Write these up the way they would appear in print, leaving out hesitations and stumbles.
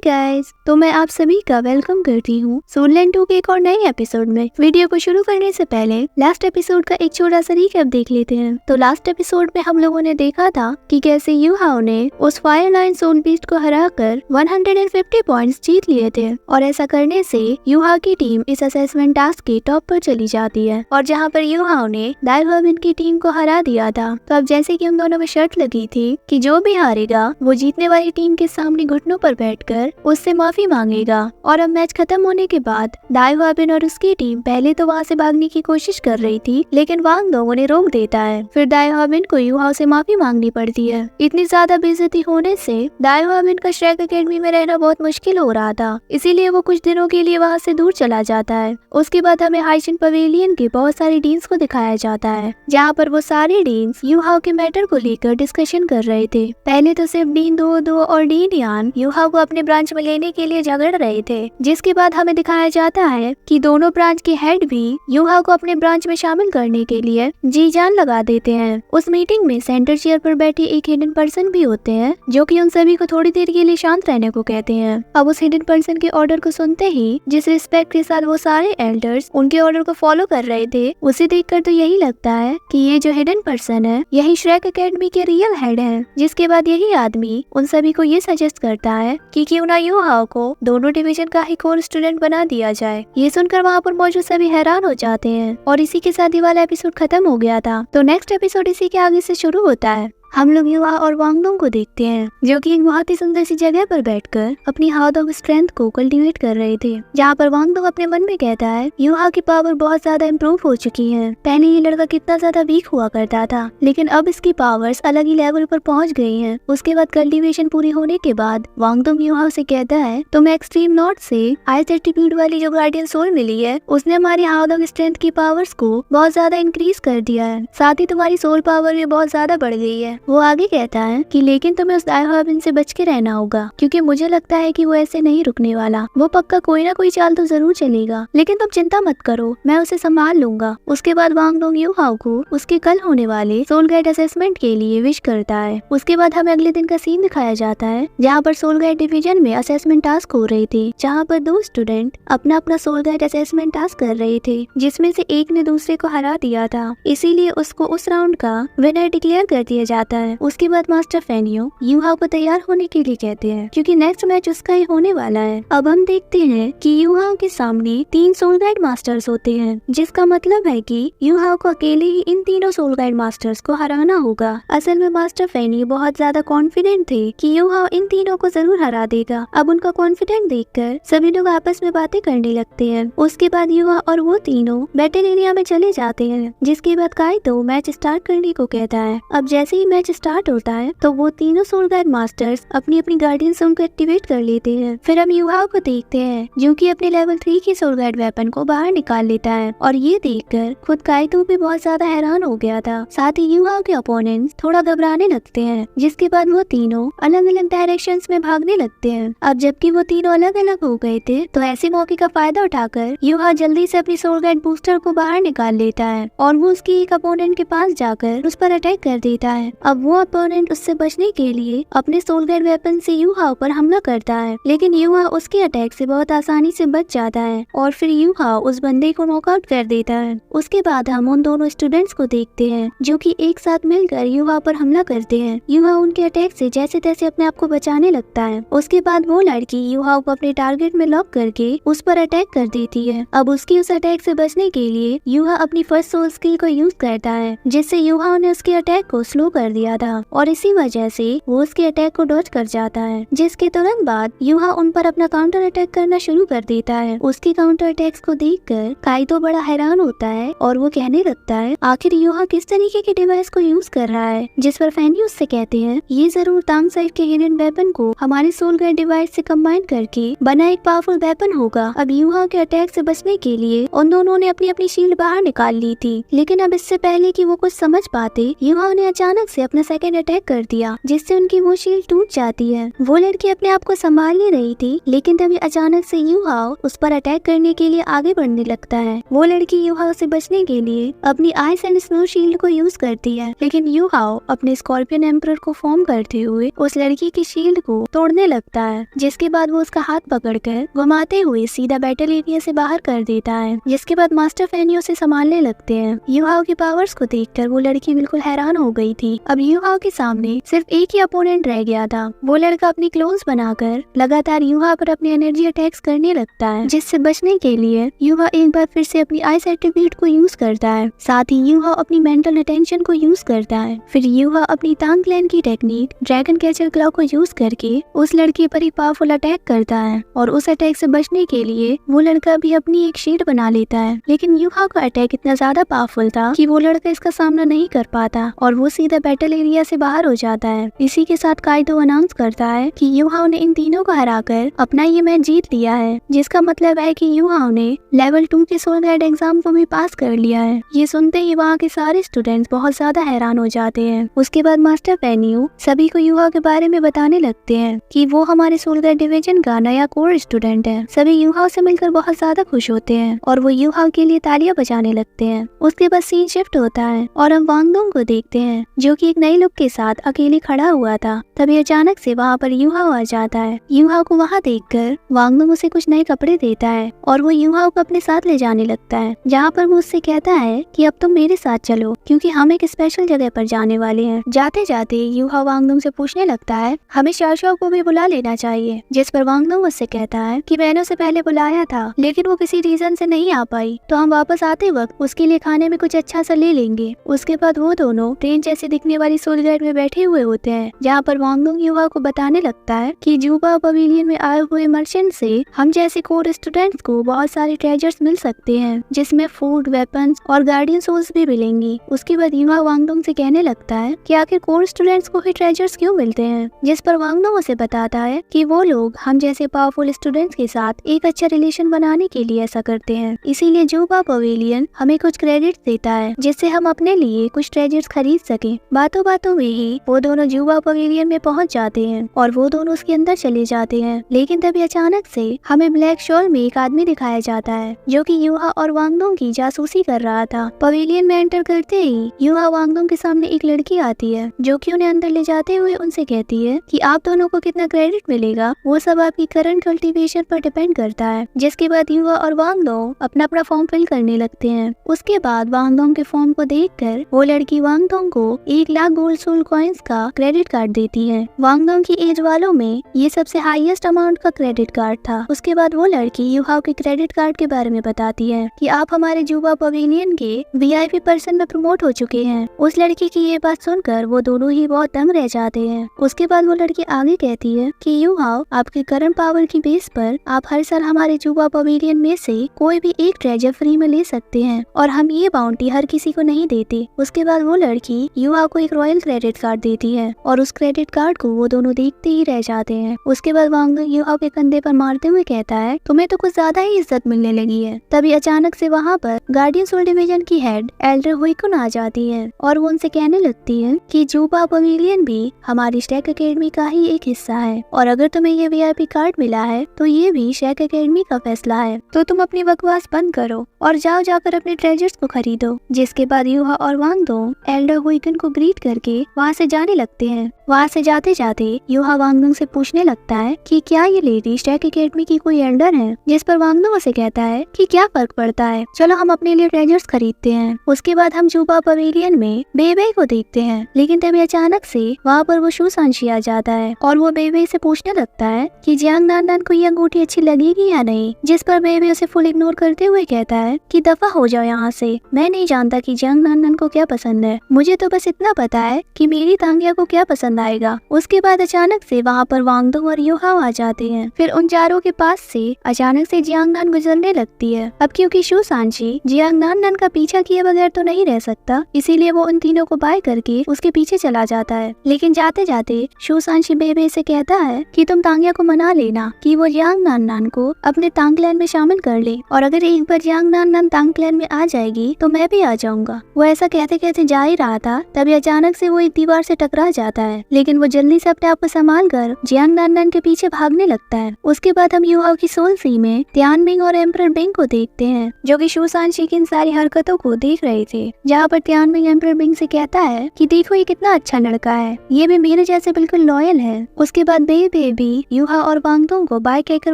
Guys, तो मैं आप सभी का वेलकम करती हूँ सोललैंड 2 के एक और नए एपिसोड में। वीडियो को शुरू करने से पहले लास्ट एपिसोड का एक छोटा सा रिकैप देख लेते हैं। तो लास्ट एपिसोड में हम लोगों ने देखा था कि कैसे यूहाओ ने उस फायर लाइन सोल बीस्ट को हराकर 150 पॉइंट्स जीत लिए थे और ऐसा करने से यूहाओ की टीम इस असेसमेंट टास्क के टॉप पर चली जाती है। और जहाँ पर यूहाओ ने दाइहुआबिन की टीम को हरा दिया था, तो अब जैसे कि हम दोनों में शर्त लगी थी कि जो भी हारेगा वो जीतने वाली टीम के सामने घुटनों पर बैठकर उससे माफी मांगेगा। और अब मैच खत्म होने के बाद दाइहुआबिन और उसकी टीम पहले तो वहाँ से भागने की कोशिश कर रही थी, लेकिन वांग दो उन्हें रोक देता है। फिर दाइहुआबिन को यूहाओ से माफी मांगनी पड़ती है। इतनी ज्यादा बेइज्जती होने से दाइहुआबिन का श्रेक एकेडमी में रहना बहुत मुश्किल हो रहा था, इसीलिए वो कुछ दिनों के लिए वहाँ से दूर चला जाता है। उसके बाद हमें हाइचिन पवेलियन के बहुत सारे डीन्स को दिखाया जाता है, जहाँ पर वो सारे डीन्स यूहाओ के मैटर को लेकर डिस्कशन कर रहे थे। पहले तो सिर्फ डीन दो और डीन यान यूहाओ को अपने ब्रांच में लेने के लिए झगड़ रहे थे, जिसके बाद हमें दिखाया जाता है कि दोनों ब्रांच के हेड भी यूहाओ को अपने ब्रांच में शामिल करने के लिए जी जान लगा देते हैं। उस मीटिंग में सेंटर चेयर पर बैठे एक हिडन पर्सन भी होते हैं, जो कि उन सभी को थोड़ी देर के लिए शांत रहने को कहते हैं। अब उस हिडन पर्सन के ऑर्डर को सुनते ही जिस रिस्पेक्ट के साथ वो सारे एल्डर्स उनके ऑर्डर को फॉलो कर रहे थे, उसे देखकर तो यही लगता है कि ये जो हिडन पर्सन है यही श्रेक एकेडमी के रियल हेड है। जिसके बाद यही आदमी उन सभी को ये सजेस्ट करता है कि क्यों ना यूहाओ को दोनों डिवीजन का ही कोर स्टूडेंट बना दिया जाए। ये सुनकर वहाँ पर मौजूद सभी हैरान हो जाते हैं और इसी के साथ ये वाला एपिसोड खत्म हो गया था। तो नेक्स्ट एपिसोड इसी के आगे से शुरू होता है। हम लोग यूहाओ और वांगडोंग को देखते हैं, जो कि एक बहुत ही सुंदर सी जगह पर बैठकर अपनी हार्ड ऑफ स्ट्रेंथ को कल्टीवेट कर रहे थे। जहाँ पर वांगडोंग अपने मन में कहता है यूहाओ की पावर बहुत ज्यादा इम्प्रूव हो चुकी है। पहले ये लड़का कितना ज्यादा वीक हुआ करता था, लेकिन अब इसकी पावर्स अलग ही लेवल पर पहुँच गई है। उसके बाद कल्टीवेशन पूरी होने के बाद वांगडोंग यूहाओ से कहता है तुम्हें एक्सट्रीम नॉर्थ से आइस एट्रीब्यूट वाली जो गार्डियन सोल मिली है, उसने हमारी हार्ड ऑफ स्ट्रेंथ की पावर्स को बहुत ज्यादा इंक्रीज कर दिया है। साथ ही तुम्हारी सोल पावर भी बहुत ज्यादा बढ़ गई है। वो आगे कहता है कि लेकिन तुम्हें उस दाइहुआबिन से बच के रहना होगा, क्योंकि मुझे लगता है कि वो ऐसे नहीं रुकने वाला। वो पक्का कोई ना कोई चाल तो जरूर चलेगा, लेकिन तुम चिंता मत करो, मैं उसे संभाल लूंगा। उसके बाद वांगडोंग यूहाओ को उसके कल होने वाले सोल गाइड असेसमेंट के लिए विश करता है। उसके बाद हमें अगले दिन का सीन दिखाया जाता है, जहाँ पर सोल गाइड डिवीजन में असेसमेंट टास्क हो रही थी, जहाँ पर दो स्टूडेंट अपना अपना सोल गाइड असेसमेंट टास्क कर रहे थे, जिसमें से एक ने दूसरे को हरा दिया था, इसीलिए उसको उस राउंड का विनर डिक्लेयर कर दिया जाता है। उसके बाद मास्टर फेनियो यूहाओ को तैयार होने के लिए कहते हैं, क्योंकि नेक्स्ट मैच उसका ही होने वाला है। अब हम देखते हैं कि यूहाओ के सामने 3 सोल गाइड मास्टर्स होते हैं, जिसका मतलब है कि यूहाओ को अकेले ही इन तीनों सोल गाइड मास्टर्स को हराना होगा। असल में मास्टर फेनियो बहुत ज्यादा कॉन्फिडेंट थे कि यूहाओ इन तीनों को जरूर हरा देगा। अब उनका कॉन्फिडेंट देखकर सभी लोग आपस में बातें करने लगते हैं। उसके बाद यूहाओ और वो तीनों बैटल एरिया में चले जाते हैं, जिसके बाद काइतो मैच स्टार्ट करने को कहता है। अब जैसे ही मैच स्टार्ट होता है तो वो तीनों सोल गाइड मास्टर्स अपनी अपनी गार्डियन सोल को एक्टिवेट कर लेते हैं। फिर हम यूहाओ को देखते हैं, जो कि अपने लेवल 3 की सोल गाइड वेपन को बाहर निकाल लेता है, और ये देखकर खुद काइतो भी बहुत ज्यादा हैरान हो गया था। साथ ही यूहाओ के ओपोनेंट्स थोड़ा घबराने लगते हैं, जिसके बाद वो तीनों अलग अलग डायरेक्शंस में भागने लगते हैं। अब जबकि वो तीनों अलग अलग हो गए थे, तो ऐसे मौके का फायदा उठाकर यूहाओ जल्दी से अपनी सोल गाइड बूस्टर को बाहर निकाल लेता है और वो उसकी एक अपोनेंट के पास जाकर उस पर अटैक कर देता है। अब वो अपोनेंट उससे बचने के लिए अपने सोल गाइड वेपन से यूहाओ पर हमला करता है, लेकिन यूहाओ उसके अटैक से बहुत आसानी से बच जाता है और फिर यूहाओ उस बंदे को नॉकआउट कर देता है। उसके बाद हम उन दोनों स्टूडेंट्स को देखते हैं, जो कि एक साथ मिलकर यूहाओ पर हमला करते हैं। यूहाओ उनके अटैक से जैसे तैसे अपने आप को बचाने लगता है। उसके बाद वो लड़की यूहाओ को अपने टारगेट में लॉक करके उस पर अटैक कर देती है। अब उसकी उस अटैक से बचने के लिए यूहाओ अपनी फर्स्ट सोल स्किल को यूज करता है, जिससे यूहाओ ने उसके अटैक को स्लो कर दिया था और इसी वजह से वो उसके अटैक को डॉज कर जाता है। जिसके तुरंत बाद यूहाओ उन पर अपना काउंटर अटैक करना शुरू कर देता है। उसके काउंटर अटैक्स को देखकर काइतो बड़ा हैरान होता है और वो कहने लगता है आखिर यूहाओ किस तरीके के डिवाइस को यूज कर रहा है। जिस पर फेनियो से कहते हैं ये जरूर तांग साइड के हिडन वेपन को हमारे सोल गाइड डिवाइस से कंबाइन करके बना एक पावरफुल वेपन होगा। अब यूहाओ के अटैक से बचने के लिए उन दोनों ने अपनी अपनी शील्ड बाहर निकाल ली थी, लेकिन अब इससे पहले कि वो कुछ समझ पाते, यूहाओ ने अचानक से अपना सेकंड अटैक कर दिया, जिससे उनकी वो शील्ड टूट जाती है। वो लड़की अपने आप को संभाल नहीं रही थी, लेकिन तभी अचानक से यूहाओ उस पर अटैक करने के लिए आगे बढ़ने लगता है। वो लड़की यूहाओ से बचने के लिए अपनी आइस एंड स्नो शील्ड को यूज करती है, लेकिन यूहाओ अपने स्कॉर्पियन एम्परर को फॉर्म करते हुए उस लड़की की शील्ड को तोड़ने लगता है, जिसके बाद वो उसका हाथ पकड़कर घुमाते हुए सीधा बैटल एरिया से बाहर कर देता है। जिसके बाद मास्टर फेनियो से संभालने लगते हैं। यूहाओ के पावर्स को देखकर वो लड़की बिल्कुल हैरान हो गई थी। अब यूहाओ के सामने सिर्फ एक ही अपोनेंट रह गया था। वो लड़का अपनी क्लोन्स बनाकर लगातार यूहाओ पर अपने एनर्जी अटैक्स करने लगता है, जिससे बचने के लिए यूहाओ एक बार फिर से अपनी आइस एट्रीब्यूट को यूज करता है। साथ ही यूहाओ अपनी मेंटल अटेंशन को यूज करता है। फिर यूहाओ अपनी तांग क्लैन की टेक्निक ड्रैगन कैचर क्लॉ को यूज करके उस लड़की पर ही पावरफुल अटैक करता है, और उस अटैक से बचने के लिए वो लड़का भी अपनी एक शील्ड बना लेता है। लेकिन यूहाओ का अटैक इतना ज्यादा पावरफुल था कि वो लड़का इसका सामना नहीं कर पाता और वो सीधा बैटल एरिया से बाहर हो जाता है। इसी के साथ काइडो अनाउंस करता है कि यूहाओ ने इन तीनों को हराकर अपना ये मैच जीत लिया है, जिसका मतलब है कि यूहाओ ने लेवल 2 के सोल गाइड एग्जाम को भी पास कर लिया है। ये सुनते ही वहाँ के सारे स्टूडेंट्स बहुत ज्यादा हैरान हो जाते हैं। उसके बाद मास्टर फेनियो सभी को यूहाओ के बारे में बताने लगते हैं कि वो हमारे सोल गाइड डिवीजन का नया कोर स्टूडेंट है। सभी यूहाओ से मिलकर बहुत ज्यादा खुश होते हैं और वो यूहाओ के लिए तालियां बजाने लगते हैं। उसके बाद सीन शिफ्ट होता है और हम वांगडोंग को देखते हैं, जो कि एक नई लुक के साथ अकेले खड़ा हुआ था। तभी अचानक से वहाँ पर यूहाओ आ जाता है। यूहाओ को वहाँ देखकर वांगडोंग उसे कुछ नए कपड़े देता है और वो यूहाओ को अपने साथ ले जाने लगता है, जहाँ पर वो उससे कहता है कि अब तुम मेरे साथ चलो, क्योंकि हम एक स्पेशल जगह पर जाने वाले हैं। जाते जाते यूहाओ वांगडोंग से पूछने लगता है हमें शाओशाओ को भी बुला लेना चाहिए, जिस पर वांगडोंग उससे कहता है कि मैंने उसे पहले बुलाया था, लेकिन वो किसी रीजन से नहीं आ पाई, तो हम वापस आते वक्त उसके लिए खाने में कुछ अच्छा सा ले लेंगे। उसके बाद वो दोनों ट्रेन जैसे दिखने वाली सोल गाइड में बैठे हुए होते हैं, जहाँ पर वांगडोंग यूहाओ को बताने लगता है कि जूबा पवेलियन में आए हुए मर्चेंट से हम जैसे कोर स्टूडेंट्स को बहुत सारे ट्रेजर्स मिल सकते हैं, जिसमें फूड, वेपन्स और गार्डियन सोल्स भी मिलेंगी। उसके बाद यूहाओ वांगडोंग से कहने लगता है कि आखिर कोर स्टूडेंट्स को ही ट्रेजर्स क्यों मिलते हैं, जिस पर वांगडोंग उसे बताता है कि वो लोग हम जैसे पावरफुल स्टूडेंट्स के साथ एक अच्छा रिलेशन बनाने के लिए ऐसा करते हैं। इसीलिए जूबा पवेलियन हमें कुछ क्रेडिट देता है, जिससे हम अपने लिए कुछ ट्रेजर्स खरीद सके। बातों बातों में ही वो दोनों जूबा पवेलियन में पहुंच जाते हैं और वो दोनों उसके अंदर चले जाते हैं। लेकिन तभी अचानक से हमें ब्लैक शॉल में एक आदमी दिखाया जाता है, जो कि यूहाओ और वांगडोंग की जासूसी कर रहा था। पवेलियन में एंटर करते ही यूहाओ वांगडोंग के सामने एक लड़की आती है, जो कि उन्हें अंदर ले जाते हुए उनसे कहती है कि आप दोनों को कितना क्रेडिट मिलेगा वो सब आपकी करंट कल्टीवेशन पर डिपेंड करता है। जिसके बाद यूहाओ और वांगडोंग अपना फॉर्म फिल करने लगते हैं। उसके बाद वांगडोंग के फॉर्म को देखकर वो लड़की वांगडोंग को 1 लाख गोल्ड सोल कॉइन्स का क्रेडिट कार्ड देती है। वांगडोंग की एज वालों में ये सबसे हाईएस्ट अमाउंट का क्रेडिट कार्ड था। उसके बाद वो लड़की यूहाओ के क्रेडिट कार्ड के बारे में बताती है कि आप हमारे जूबा पवेलियन के VIP पर्सन में प्रमोट हो चुके हैं। उस लड़की की ये बात सुनकर वो दोनों ही बहुत दंग रह जाते हैं। उसके बाद वो लड़की आगे कहती है कि यूहाओ आपके करंट पावर की बेस पर आप हर साल हमारे जूबा पवेलियन में से कोई भी एक ट्रेजर फ्री में ले सकते हैं, और हम ये बाउंटी हर किसी को नहीं देते। उसके बाद वो लड़की यूहाओ को एक रॉयल क्रेडिट कार्ड देती है और उस क्रेडिट कार्ड को वो दोनों देखते ही रह जाते हैं। उसके बाद वांगडोंग यूहाओ के कंधे पर मारते हुए कहता है तुम्हें तो कुछ ज्यादा ही इज्जत मिलने लगी है। तभी अचानक से वहाँ पर गार्डियन सोल डिवीजन की हेड एल्डर हुइकुन आ जाती है और वो उनसे कहने लगती है कि जूबा पवेलियन भी हमारी स्टैक एकेडमी का ही एक हिस्सा है, और अगर तुम्हें ये VIP कार्ड मिला है तो ये भी स्टैक एकेडमी का फैसला है, तो तुम अपनी बकवास बंद करो और जाकर अपने ट्रेजर्स को खरीदो। जिसके बाद यूहाओ और वांगडोंग एल्डर हुइकुन को ग्रीट करके वहाँ से जाने लगते हैं। वहाँ से जाते जाते यूहाओ वांगडोंग से पूछने लगता है कि क्या ये लेडी स्टैक एकेडमी की कोई एल्डर है, जिस पर वांगडोंग उसे कहता है कि क्या फर्क पड़ता है, चलो हम अपने लिए ट्रेजर्स खरीदते हैं। उसके बाद हम जूबा पवेलियन में बेबे को देखते हैं, लेकिन तभी अचानक से वहाँ पर वो शूसांशी आ जाता है और वो बेबे से पूछने लगता है कि जियांग नाननान को ये अंगूठी अच्छी लगेगी या नहीं, जिस पर बेबे उसे फुल इग्नोर करते हुए कहता है कि दफा हो जाओ यहाँ से, मैं नहीं जानता कि जियांग नाननान को क्या पसंद है, मुझे तो बस इतना पता है कि मेरी तांगिया को क्या पसंद आएगा। उसके बाद अचानक से वहाँ पर वांगडोंग और यूहाओ आ जाते हैं। फिर उन चारों के पास से अचानक से जियांग नान गुजरने लगती है। अब क्योंकि शूसांशी जियांग नाननान का पीछा किए बगैर तो नहीं रह सकता, इसीलिए वो उन तीनों को बाय करके उसके पीछे चला जाता है। लेकिन जाते जाते शूसांशी बेबे से कहता है कि तुम तांगिया को मना लेना कि वो जियांग नाननान को अपने तांग क्लैन में शामिल कर ले, और अगर एक बार जियांग नाननान तांग क्लैन में आ जाएगी तो मैं भी आ जाऊंगा। वो ऐसा कहते कहते जा ही रहा था, तभी अचानक अचानक से वो एक दीवार से टकरा जाता है, लेकिन वो जल्दी से अपने आप को संभाल कर जियांग नाननान के पीछे भागने लगता है। उसके बाद हम युहाओ की सोल सी में तियानमिंग और एम्परर बिंग को देखते हैं, जो कि शू सांशी की इन सारी हरकतों को देख रहे थे। जहाँ पर तियानमिंग एम्परर बिंग से कहता है कि देखो ये कितना अच्छा लड़का है, ये भी मेरे जैसे बिल्कुल लॉयल है। उसके बाद बे भी युहा और वांगडोंग को बाय कहकर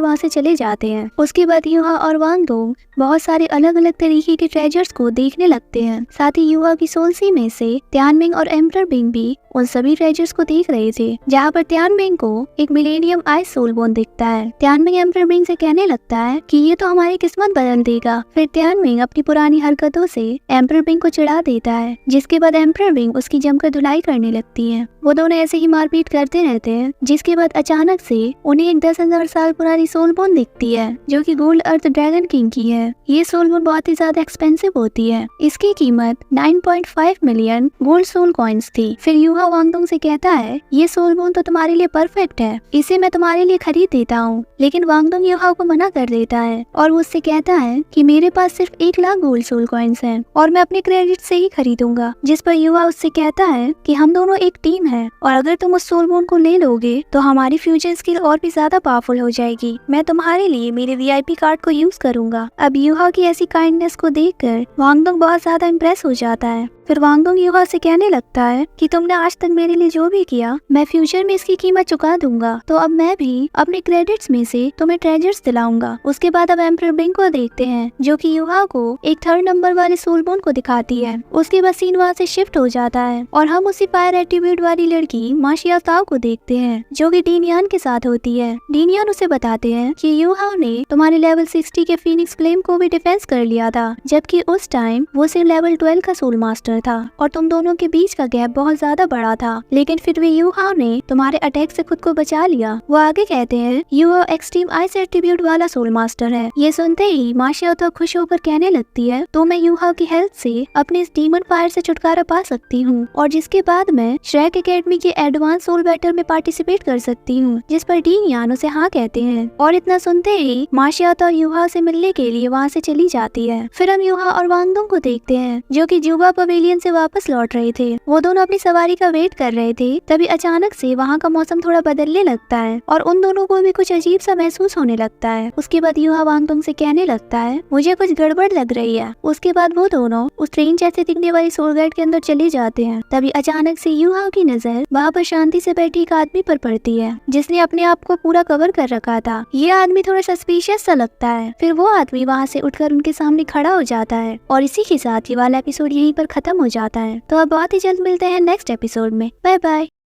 वहाँ से चले जाते हैं। उसके बाद युहा और वांगडोंग बहुत सारे अलग अलग तरीके के ट्रेजर्स को देखने लगते हैं। साथ ही युहा की सोल सी में से तियानमिंग और एम्परर बिंग भी उन सभी ट्रेजर्स को देख रहे थे। जहाँ पर तियानमिंग को एक मिलेनियम आइस सोल बोन दिखता है। तियानमिंग एम्परर बिंग से कहने लगता है कि ये तो हमारी किस्मत बदल देगा। फिर तियानमिंग अपनी पुरानी हरकतों से एम्परर बिंग को चिढ़ा देता है, जिसके बाद एम्परर बिंग उसकी जमकर धुलाई करने लगती है। वो दोनों ऐसे ही मारपीट करते रहते हैं, जिसके बाद अचानक से उन्हें एक 10,000 साल पुरानी सोल बोन दिखती है, जो कि गोल्ड अर्थ ड्रैगन किंग की है। ये सोल बोन बहुत ही ज्यादा एक्सपेंसिव होती है। इसकी कीमत 9.5 मिलियन गोल्ड सोल कॉइन्स थी। फिर युहा वांगडोंग से कहता है ये सोल बोन तो तुम्हारे लिए परफेक्ट है, इसे मैं तुम्हारे लिए खरीद देता हूँ। लेकिन वांगडोंग युहा को मना कर देता है और वो उससे कहता है कि मेरे पास सिर्फ 1 लाख गोल्ड सोल कॉइन्स हैं और मैं अपने क्रेडिट से ही खरीदूंगा। जिस पर युहा उससे कहता है कि हम दोनों एक टीम है और अगर तुम उस सोल बोन को ले लोगे तो हमारी फ्यूचर स्किल और भी ज्यादा पावरफुल हो जाएगी। मैं तुम्हारे लिए मेरे VIP कार्ड को यूज करूंगा। अब युहा की ऐसी काइंडनेस को देखकर वांगडोंग बहुत ज्यादा इम्प्रेस हो जाता है। फिर वांगडोंग युहा से कहने लगता है कि तुमने आज तक मेरे लिए जो भी किया मैं फ्यूचर में इसकी कीमत चुका दूंगा, तो अब मैं भी अपने क्रेडिट्स में से तुम्हें ट्रेजर्स दिलाऊंगा। उसके बाद अब एम्परर बिंग को देखते हैं, जो कि युहा को एक 3rd नंबर वाले सोल बोन को दिखाती है। उसके बाद सीन वहाँ से शिफ्ट हो जाता है और हम उसी फायर एट्रीब्यूट वाली लड़की मा शियाओताओ को देखते हैं, जो कि डीनियान के साथ होती है। डीनियान उसे बताते हैं कि युहा ने तुम्हारे लेवल 60 के फीनिक्स फ्लेम को भी डिफेंस कर लिया था, जबकि उस टाइम वो सिर्फ लेवल 12 का सोल मास्टर था और तुम दोनों के बीच का गैप बहुत ज्यादा बड़ा था। लेकिन फिर भी युहा ने तुम्हारे अटैक से खुद को बचा लिया। वो आगे कहते हैं युहा एक्सट्रीम आइस एट्रीब्यूट वाला सोल मास्टर है। ये सुनते ही मा शियाओताओ खुश होकर कहने लगती है तो मैं युहा की हेल्प से अपने इस डीमन फायर से छुटकारा पा सकती हूँ और जिसके बाद मैं श्रेक एकेडमी के एडवांस सोल बैटल में पार्टिसिपेट कर सकती हूँ। जिस पर डीनियान उसे हाँ कहते हैं और इतना सुनते ही मा शियाओताओ युहा से मिलने के लिए वहाँ से चली जाती है। फिर हम युहा और वांगडोंग को देखते हैं, जो कि जुबा पवेलियन से वापस लौट रहे थे। वो दोनों अपनी सवारी का वेट कर रहे थे, तभी अचानक से वहाँ का मौसम थोड़ा बदलने लगता है और उन दोनों को भी कुछ अजीब सा महसूस होने लगता है। उसके बाद युहा वांगडोंग से कहने लगता है मुझे कुछ गड़बड़ लग रही है। उसके बाद वो दोनों उस ट्रेन जैसे दिखने वाली सोल गाइड के अंदर चले जाते हैं। तभी अचानक से युहा की नजर वहाँ पर शांति से बैठी एक आदमी पर पड़ती है, जिसने अपने आप को पूरा कवर कर रखा था। ये आदमी थोड़ा सस्पिशियस सा लगता है। फिर वो आदमी वहाँ से उठकर उनके सामने खड़ा हो जाता है और इसी के साथ ये वाला एपिसोड यहीं पर खत्म हो जाता है। तो अब बहुत ही जल्द मिलते हैं नेक्स्ट एपिसोड में। Bye bye.